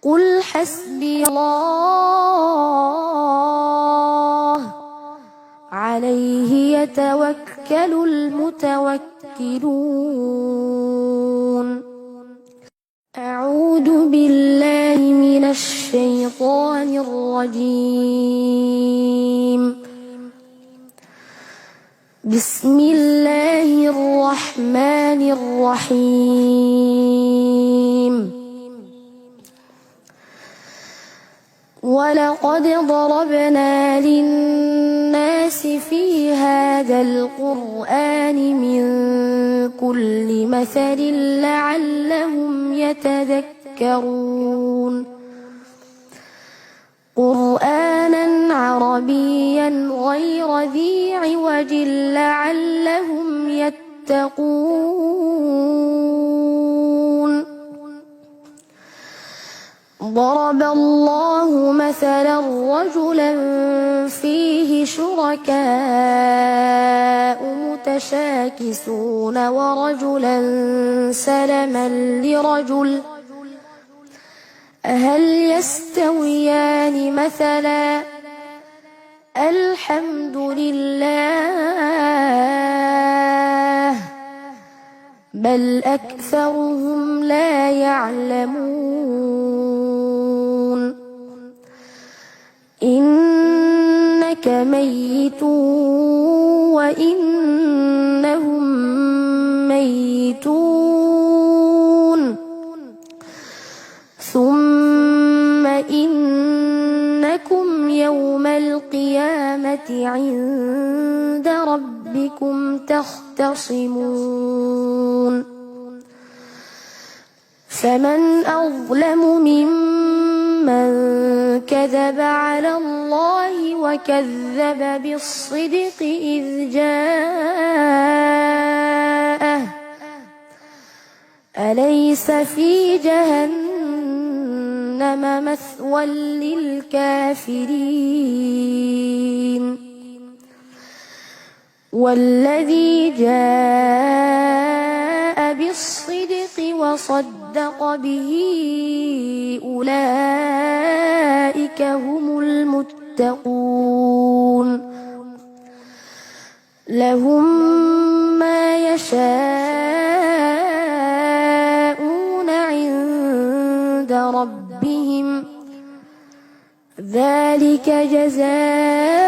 قل حسبي الله عليه يتوكل المتوكلون. أعوذ بالله من الشيطان الرجيم. بسم الله الرحمن الرحيم. ولقد ضربنا للناس في هذا القرآن من كل مثل لعلهم يتذكرون. قرآنا عربيا غير ذي عوج لعلهم يتقون. ضرب الله مثلا رجلا فيه شركاء متشاكسون ورجلا سلما لرجل هل يستويان مثلا الحمد لله بل أكثرهم لا يعلمون. إنك ميت وإنهم ميتون ثم إنكم يوم القيامة عند ربكم تختصمون. فمن أظلم ممن كذب على الله وكذب بالصدق إذ جاءه أليس في جهنم مثوى للكافرين. والذي جاء بالصدق وصدق به أولئك هم المتقون. لهم ما يشاءون عند ربهم ذلك جزاء